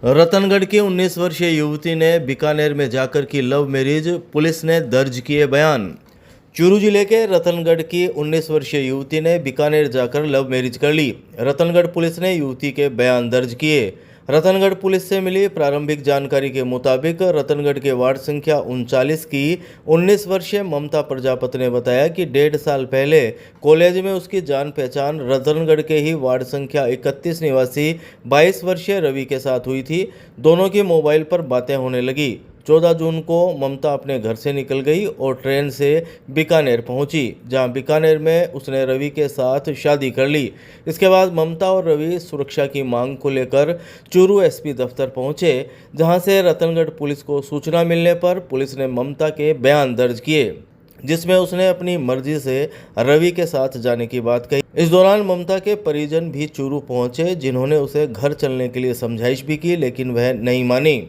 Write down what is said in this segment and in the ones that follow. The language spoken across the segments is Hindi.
रतनगढ़ की 19 वर्षीय युवती ने बीकानेर में जाकर की लव मैरिज, पुलिस ने दर्ज किए बयान। चूरू जिले के रतनगढ़ की 19 वर्षीय युवती ने बीकानेर जाकर लव मैरिज कर ली। रतनगढ़ पुलिस ने युवती के बयान दर्ज किए। रतनगढ़ पुलिस से मिली प्रारंभिक जानकारी के मुताबिक रतनगढ़ के वार्ड संख्या 39 की 19 वर्षीय ममता प्रजापति ने बताया कि 1.5 साल पहले कॉलेज में उसकी जान पहचान रतनगढ़ के ही वार्ड संख्या 31 निवासी 22 वर्षीय रवि के साथ हुई थी। दोनों की मोबाइल पर बातें होने लगी। 14 जून को ममता अपने घर से निकल गई और ट्रेन से बीकानेर पहुंची, जहां बीकानेर में उसने रवि के साथ शादी कर ली। इसके बाद ममता और रवि सुरक्षा की मांग को लेकर चूरू एसपी दफ्तर पहुंचे, जहां से रतनगढ़ पुलिस को सूचना मिलने पर पुलिस ने ममता के बयान दर्ज किए, जिसमें उसने अपनी मर्जी से रवि के साथ जाने की बात कही। इस दौरान ममता के परिजन भी चूरू पहुंचे, जिन्होंने उसे घर चलने के लिए समझाइश भी की, लेकिन वह नहीं मानी।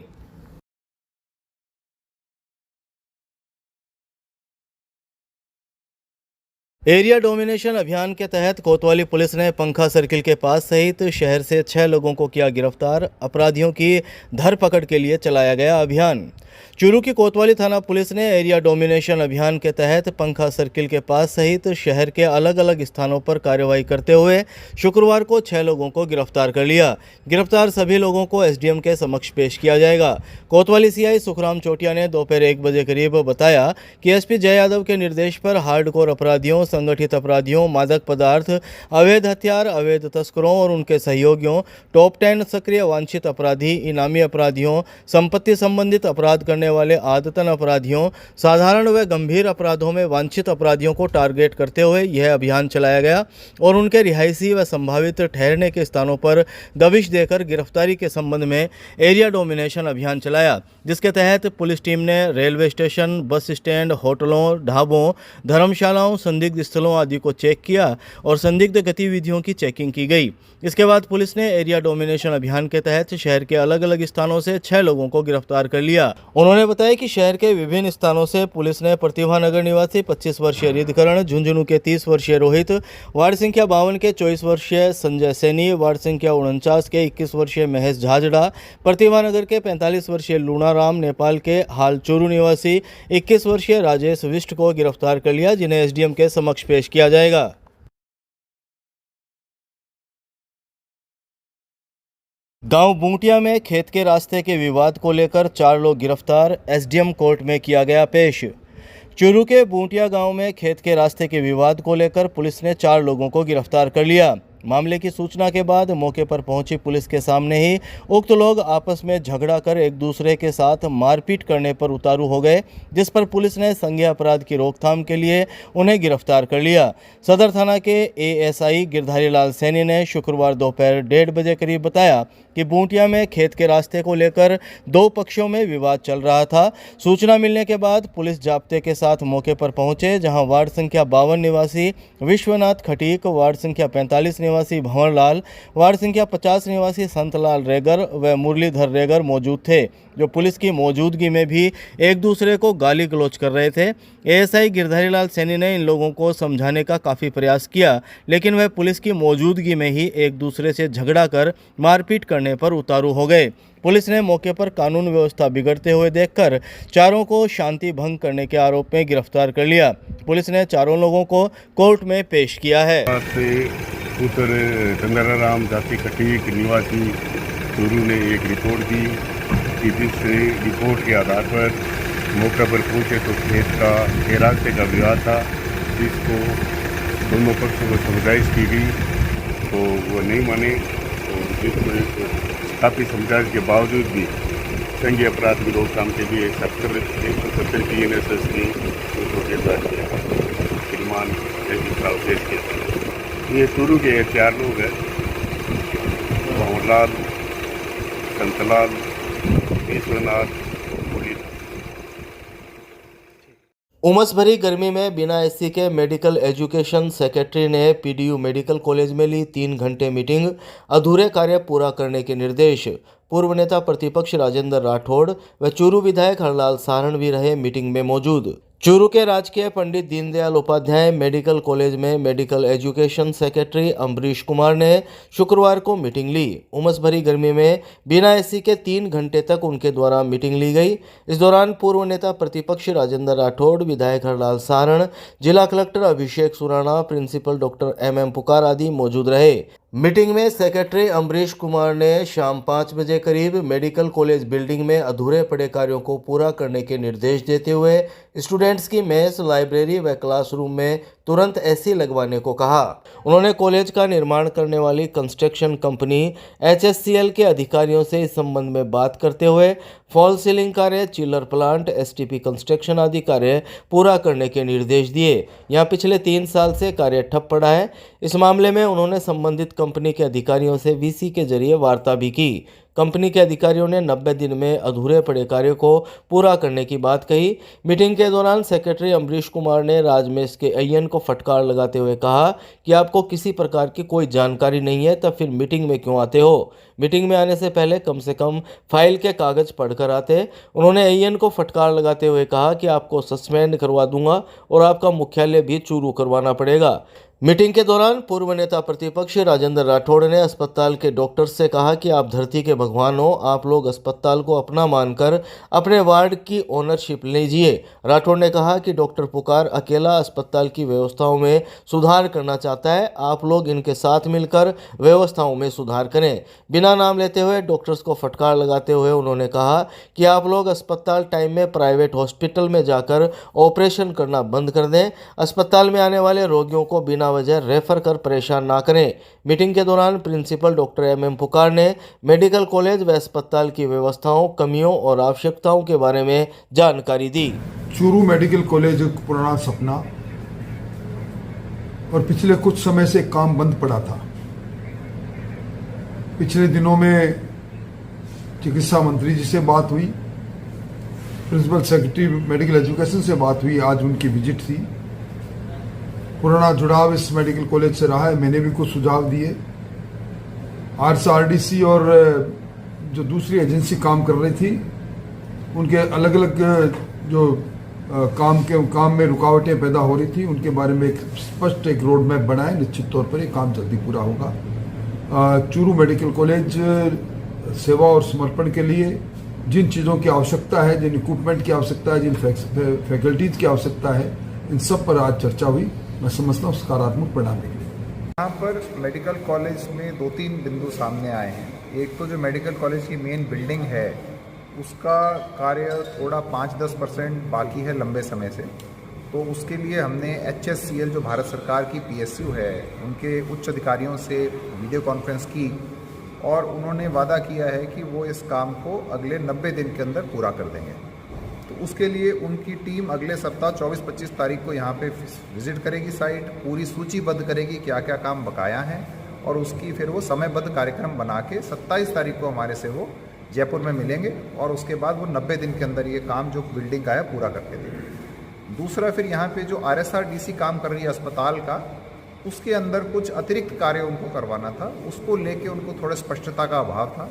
एरिया डोमिनेशन अभियान के तहत कोतवाली पुलिस ने पंखा सर्किल के पास सहित शहर से 6 लोगों को किया गिरफ्तार। अपराधियों की धरपकड़ के लिए चलाया गया अभियान। चूरू की कोतवाली थाना पुलिस ने एरिया डोमिनेशन अभियान के तहत पंखा सर्किल के पास सहित शहर के अलग अलग स्थानों पर कार्रवाई करते हुए शुक्रवार को 6 लोगों को गिरफ्तार कर लिया। गिरफ्तार सभी लोगों को एसडीएम के समक्ष पेश किया जाएगा। कोतवाली सीआई सुखराम चोटिया ने दोपहर 1 बजे करीब बताया कि एसपी जय यादव के निर्देश पर हार्डकोर अपराधियों, संगठित अपराधियों, मादक पदार्थ, अवैध हथियार, अवैध तस्करों और उनके सहयोगियों, टॉप 10 सक्रिय वांछित अपराधी, इनामी अपराधियों, संपत्ति संबंधित अपराध करने वाले आदतन अपराधियों, साधारण व गंभीर अपराधों में वांछित अपराधियों को टारगेट करते हुए यह अभियान चलाया गया और उनके रिहायशी व संभावित ठहरने के स्थानों पर दबिश देकर गिरफ्तारी के संबंध में एरिया डोमिनेशन अभियान चलाया, जिसके तहत पुलिस टीम ने रेलवे स्टेशन, बस स्टैंड, होटलों, ढाबों, धर्मशालाओं, संदिग्ध स्थलों आदि को चेक किया और संदिग्ध गतिविधियों की चेकिंग की गई। इसके बाद पुलिस ने एरिया डोमिनेशन अभियान के तहत शहर के अलग अलग स्थानों से 6 लोगों को गिरफ्तार कर लिया। उन्होंने बताया कि शहर के विभिन्न स्थानों से पुलिस ने प्रतिभा नगर निवासी 25 वर्षीय रिद्धकरण, झुंझुनू के 30 वर्षीय रोहित, वार्ड संख्या 52 के 24 वर्षीय संजय सैनी, वार्ड संख्या 49 के 21 वर्षीय महेश झाजड़ा, प्रतिभा नगर के 45 वर्षीय लूणाराम, नेपाल के हाल चूरू निवासी 21 वर्षीय राजेश विष्ट को गिरफ्तार कर लिया, जिन्हें एसडीएम के समक्ष पेश किया जाएगा। गांव बूंटिया में खेत के रास्ते के विवाद को लेकर 4 लोग गिरफ्तार, एसडीएम कोर्ट में किया गया पेश। चूरू के बूंटिया गांव में खेत के रास्ते के विवाद को लेकर पुलिस ने 4 लोगों को गिरफ्तार कर लिया। मामले की सूचना के बाद मौके पर पहुंची पुलिस के सामने ही उक्त लोग आपस में झगड़ा कर एक दूसरे के साथ मारपीट करने पर उतारू हो गए, जिस पर पुलिस ने संज्ञेय अपराध की रोकथाम के लिए उन्हें गिरफ्तार कर लिया। सदर थाना के एएसआई गिरधारी लाल सैनी ने शुक्रवार दोपहर 1:30 बजे करीब बताया कि बूंटिया में खेत के रास्ते को लेकर 2 पक्षों में विवाद चल रहा था। सूचना मिलने के बाद पुलिस जाब्ते के साथ मौके पर पहुंचे, जहां वार्ड संख्या 52 निवासी विश्वनाथ खटीक, वार्ड संख्या 45 निवासी भंवरलाल, वार्ड संख्या 50 निवासी संतलाल रेगर व मुरलीधर रेगर मौजूद थे, जो पुलिस की मौजूदगी में भी एक दूसरे को गाली गलौज कर रहे थे। एएसआई गिरधारी लाल सैनी ने इन लोगों को समझाने का काफ़ी प्रयास किया, लेकिन वह पुलिस की मौजूदगी में ही एक दूसरे से झगड़ा कर मारपीट करने पर उतारू हो गए। पुलिस ने मौके पर कानून व्यवस्था बिगड़ते हुए देखकर चारों को शांति भंग करने के आरोप में गिरफ्तार कर लिया। पुलिस ने चारों लोगों को कोर्ट में पेश किया है। उत्तर गंगाराम जाति खटीक निवासी चूरू ने एक रिपोर्ट दी कि जिस रिपोर्ट के आधार पर मौके पर पहुंचे तो खेत के रास्ते का विवाद था, जिसको दोनों पक्षों को समझाइश की गई तो वो नहीं माने और जिसमें काफ़ी समझाइश के बावजूद भी संज्ञेय अपराध की रोकथाम के लिए 170 TNSS की सूत्रों के साथ श्रीमान पेश किया। ये चूरू के 4 लोग हैं, भंवरलाल, संतलाल, विश्वनाथ। उमस भरी गर्मी में बिना एसी के मेडिकल एजुकेशन सेक्रेटरी ने पीडीयू मेडिकल कॉलेज में ली 3 घंटे मीटिंग, अधूरे कार्य पूरा करने के निर्देश। पूर्व नेता प्रतिपक्ष राजेंद्र राठौड़ व चूरू विधायक हरलाल सारण भी रहे मीटिंग में मौजूद। चूरू के राजकीय पंडित दीनदयाल उपाध्याय मेडिकल कॉलेज में medical education secretary Ambarish Kumar ने शुक्रवार को मीटिंग ली। उमस भरी गर्मी में बिना एसी के 3 घंटे तक उनके द्वारा मीटिंग ली गई। इस दौरान पूर्व नेता प्रतिपक्ष राजेंद्र राठौड़, विधायक हरलाल सारण, जिला कलेक्टर अभिषेक सुराणा, प्रिंसिपल डॉक्टर MM पुकार आदि मौजूद रहे। मीटिंग में सेक्रेटरी अम्बरीश कुमार ने शाम 5 बजे करीब मेडिकल कॉलेज बिल्डिंग में अधूरे पड़े कार्यों को पूरा करने के निर्देश देते हुए स्टूडेंट्स की मेस, लाइब्रेरी व क्लासरूम में तुरंत एसी लगवाने को कहा। उन्होंने कॉलेज का निर्माण करने वाली कंस्ट्रक्शन कंपनी HSCL के अधिकारियों से इस संबंध में बात करते हुए फॉल सीलिंग कार्य, चिलर प्लांट, STP कंस्ट्रक्शन आदि कार्य पूरा करने के निर्देश दिए। यहाँ पिछले 3 साल से कार्य ठप पड़ा है। इस मामले में उन्होंने संबंधित कंपनी के अधिकारियों से VC के जरिए वार्ता भी की। कंपनी के अधिकारियों ने 90 दिन में अधूरे पड़े कार्यों को पूरा करने की बात कही। मीटिंग के दौरान सेक्रेटरी अम्बरीश कुमार ने राजमेश के अय्यन को फटकार लगाते हुए कहा कि आपको किसी प्रकार की कोई जानकारी नहीं है तब फिर मीटिंग में क्यों आते हो? मीटिंग में आने से पहले कम से कम फाइल के कागज पढ़कर आते। उन्होंने अय्यन को फटकार लगाते हुए कहा कि आपको सस्पेंड करवा दूंगा और आपका मुख्यालय भी चूरू करवाना पड़ेगा। मीटिंग के दौरान पूर्व नेता प्रतिपक्ष राजेंद्र राठौड़ ने अस्पताल के डॉक्टर्स से कहा कि आप धरती के भगवान हो, आप लोग अस्पताल को अपना मानकर अपने वार्ड की ओनरशिप लीजिए। राठौड़ ने कहा कि डॉक्टर पुकार अकेला अस्पताल की व्यवस्थाओं में सुधार करना चाहता है, आप लोग इनके साथ मिलकर व्यवस्थाओं में सुधार करें। बिना नाम लेते हुए डॉक्टर्स को फटकार लगाते हुए उन्होंने कहा कि आप लोग अस्पताल टाइम में प्राइवेट हॉस्पिटल में जाकर ऑपरेशन करना बंद कर दें। अस्पताल में आने वाले रोगियों को बिना वजह रेफर कर परेशान ना करें। मीटिंग के दौरान प्रिंसिपल डॉक्टर MM पुकार ने मेडिकल कॉलेज व अस्पताल की व्यवस्थाओं, कमियों और आवश्यकताओं के बारे में जानकारी दी। चूरू मेडिकल कॉलेज एक पुराना सपना और पिछले कुछ समय से काम बंद पड़ा था। पिछले दिनों में चिकित्सा मंत्री जी से बात हुई, प्रिंसिपल सेक्रेटरी मेडिकल एजुकेशन से बात हुई, आज उनकी विजिट थी। पुराना जुड़ाव इस मेडिकल कॉलेज से रहा है, मैंने भी कुछ सुझाव दिए। RDC और जो दूसरी एजेंसी काम कर रही थी उनके अलग अलग जो काम में रुकावटें पैदा हो रही थी उनके बारे में एक स्पष्ट एक रोड मैप बनाए। निश्चित तौर पर ये काम जल्दी पूरा होगा। चूरू मेडिकल कॉलेज सेवा और समर्पण के लिए जिन चीज़ों की आवश्यकता है, जिन इक्विपमेंट की आवश्यकता है, जिन फैकल्टीज़ की आवश्यकता है, इन सब पर आज चर्चा हुई। मैं समझता हूँ सकारात्मक परिणाम निकले। यहाँ पर मेडिकल कॉलेज में 2-3 बिंदु सामने आए हैं। एक तो जो मेडिकल कॉलेज की मेन बिल्डिंग है उसका कार्य थोड़ा 5-10% बाकी है लंबे समय से, तो उसके लिए हमने HSCL जो भारत सरकार की PSU है उनके उच्च अधिकारियों से वीडियो कॉन्फ्रेंस की और उन्होंने वादा किया है कि वो इस काम को अगले 90 दिन के अंदर पूरा कर देंगे। तो उसके लिए उनकी टीम अगले सप्ताह 24-25 तारीख को यहाँ पे विज़िट करेगी, साइट पूरी सूचीबद्ध करेगी क्या क्या काम बकाया हैं और उसकी फिर वो समयबद्ध कार्यक्रम बना के 27 तारीख को हमारे से वो जयपुर में मिलेंगे और उसके बाद वो 90 दिन के अंदर ये काम जो बिल्डिंग का है पूरा करके देंगे। दूसरा, फिर यहाँ पे जो RSRDC काम कर रही है अस्पताल का, उसके अंदर कुछ अतिरिक्त कार्य उनको करवाना था, उसको लेके उनको थोड़ा स्पष्टता का अभाव था,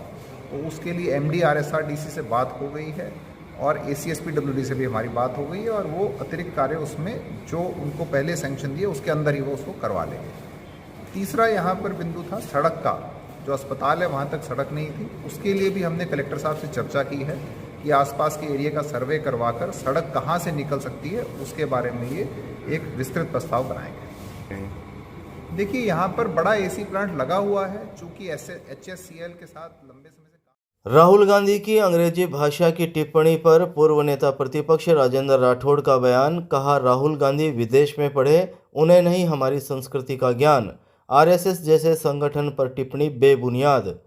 तो उसके लिए MD RSRDC से बात हो गई है और ACSPWD से भी हमारी बात हो गई है और वो अतिरिक्त कार्य उसमें जो उनको पहले सैंक्शन दिए उसके अंदर ही वो उसको करवा लेंगे। तीसरा यहाँ पर बिंदु था सड़क का, जो अस्पताल है वहाँ तक सड़क नहीं थी, उसके लिए भी हमने कलेक्टर साहब से चर्चा की है कि आसपास के एरिया का सर्वे करवाकर सड़क कहाँ से निकल सकती है उसके बारे में ये एक विस्तृत प्रस्ताव बनाएंगे। देखिए यहाँ पर बड़ा AC प्लांट लगा हुआ है, चूँकि HSCL के साथ लंबे समय से राहुल गांधी की अंग्रेजी भाषा की टिप्पणी पर पूर्व नेता प्रतिपक्ष राजेंद्र राठौड़ का बयान। कहा, राहुल गांधी विदेश में पढ़े, उन्हें नहीं हमारी संस्कृति का ज्ञान। RSS जैसे संगठन पर टिप्पणी बेबुनियाद।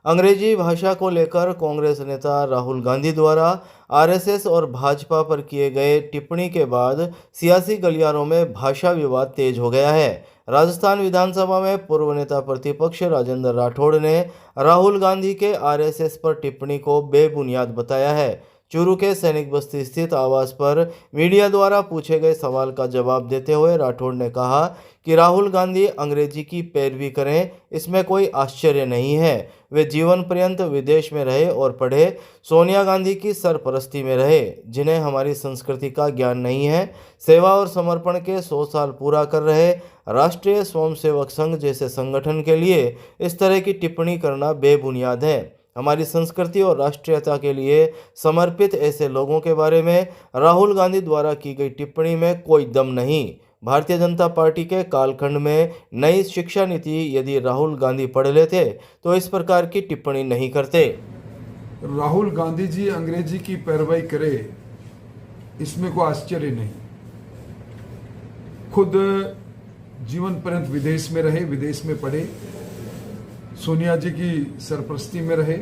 अंग्रेजी भाषा को लेकर कांग्रेस नेता राहुल गांधी द्वारा RSS और भाजपा पर किए गए टिप्पणी के बाद सियासी गलियारों में भाषा विवाद तेज हो गया है। राजस्थान विधानसभा में पूर्व नेता प्रतिपक्ष राजेंद्र राठौड़ ने राहुल गांधी के RSS पर टिप्पणी को बेबुनियाद बताया है। चूरू के सैनिक बस्ती स्थित आवास पर मीडिया द्वारा पूछे गए सवाल का जवाब देते हुए राठौड़ ने कहा कि राहुल गांधी अंग्रेजी की पैरवी करें, इसमें कोई आश्चर्य नहीं है। वे जीवन पर्यंत विदेश में रहे और पढ़े, सोनिया गांधी की सरपरस्ती में रहे, जिन्हें हमारी संस्कृति का ज्ञान नहीं है। सेवा और समर्पण के 100 साल पूरा कर रहे राष्ट्रीय स्वयंसेवक संघ जैसे संगठन के लिए इस तरह की टिप्पणी करना बेबुनियाद है। हमारी संस्कृति और राष्ट्रीयता के लिए समर्पित ऐसे लोगों के बारे में राहुल गांधी द्वारा की गई टिप्पणी में कोई दम नहीं। भारतीय जनता पार्टी के कालखंड में नई शिक्षा नीति यदि राहुल गांधी पढ़ लेते तो इस प्रकार की टिप्पणी नहीं करते। राहुल गांधी जी अंग्रेजी की पैरवी करे, इसमें कोई आश्चर्य नहीं। खुद जीवन पर्यंत विदेश में रहे, विदेश में पढ़े, सोनिया जी की सरपरस्ती में रहे।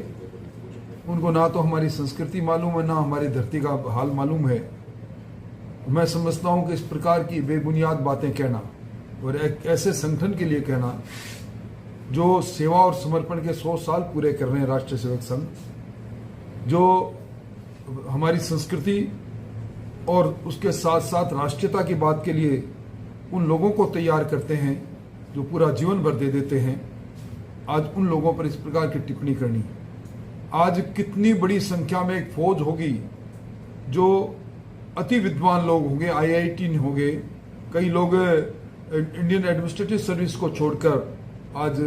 उनको ना तो हमारी संस्कृति मालूम है, ना हमारी धरती का हाल मालूम है। मैं समझता हूं कि इस प्रकार की बेबुनियाद बातें कहना और एक ऐसे संगठन के लिए कहना जो सेवा और समर्पण के 100 साल पूरे कर रहे हैं, राष्ट्रीय सेवक संघ, जो हमारी संस्कृति और उसके साथ साथ राष्ट्रीयता की बात के लिए उन लोगों को तैयार करते हैं जो पूरा जीवन भर दे देते हैं, आज उन लोगों पर इस प्रकार की टिप्पणी करनी। आज कितनी बड़ी संख्या में एक फौज होगी जो अति विद्वान लोग होंगे, IIT होंगे, कई लोग इंडियन एडमिनिस्ट्रेटिव सर्विस को छोड़कर आज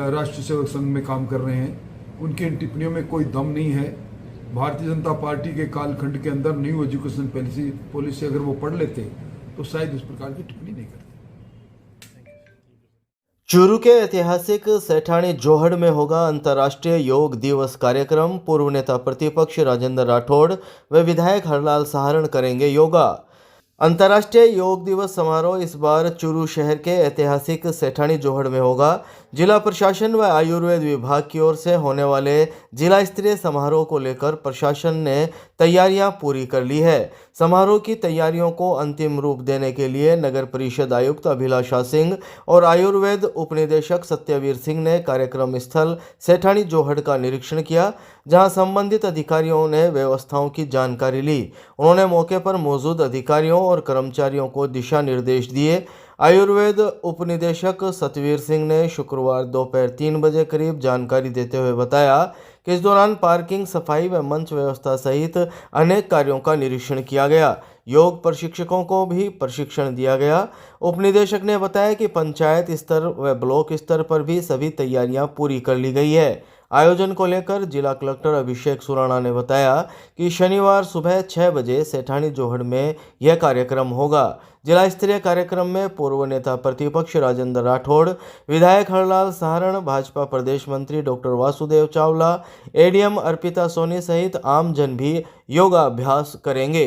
राष्ट्रीय सेवक संघ में काम कर रहे हैं। उनकी इन टिप्पणियों में कोई दम नहीं है। भारतीय जनता पार्टी के कालखंड के अंदर न्यू एजुकेशन पॉलिसी अगर वो पढ़ लेते तो शायद इस प्रकार की टिप्पणी नहीं करते। चूरू के ऐतिहासिक सेठानी जोहड़ में होगा अंतर्राष्ट्रीय योग दिवस कार्यक्रम। पूर्व नेता प्रतिपक्ष राजेंद्र राठौड़ व विधायक हरलाल सहारण करेंगे योगा। अंतर्राष्ट्रीय योग दिवस समारोह इस बार चूरू शहर के ऐतिहासिक सेठानी जोहड़ में होगा। जिला प्रशासन व आयुर्वेद विभाग की ओर से होने वाले जिला स्तरीय समारोह को लेकर प्रशासन ने तैयारियां पूरी कर ली है। समारोह की तैयारियों को अंतिम रूप देने के लिए नगर परिषद आयुक्त अभिलाषा सिंह और आयुर्वेद उपनिदेशक सत्यवीर सिंह ने कार्यक्रम स्थल सेठानी जोहड़ का निरीक्षण किया, जहां संबंधित अधिकारियों ने व्यवस्थाओं की जानकारी ली। उन्होंने मौके पर मौजूद अधिकारियों और कर्मचारियों को दिशा निर्देश दिए। आयुर्वेद उपनिदेशक सतवीर सिंह ने शुक्रवार दोपहर 3 बजे करीब जानकारी देते हुए बताया कि इस दौरान पार्किंग, सफाई व मंच व्यवस्था सहित अनेक कार्यों का निरीक्षण किया गया। योग प्रशिक्षकों को भी प्रशिक्षण दिया गया। उपनिदेशक ने बताया कि पंचायत स्तर व ब्लॉक स्तर पर भी सभी तैयारियां पूरी कर ली गई है। आयोजन को लेकर जिला कलेक्टर अभिषेक सुराणा ने बताया कि शनिवार सुबह 6 बजे सेठानी जोहड़ में यह कार्यक्रम होगा। जिला स्तरीय कार्यक्रम में पूर्व नेता प्रतिपक्ष राजेंद्र राठौड़, विधायक हरलाल सहारण, भाजपा प्रदेश मंत्री डॉक्टर वासुदेव चावला, ADM अर्पिता सोनी सहित आम जन भी योगाभ्यास करेंगे।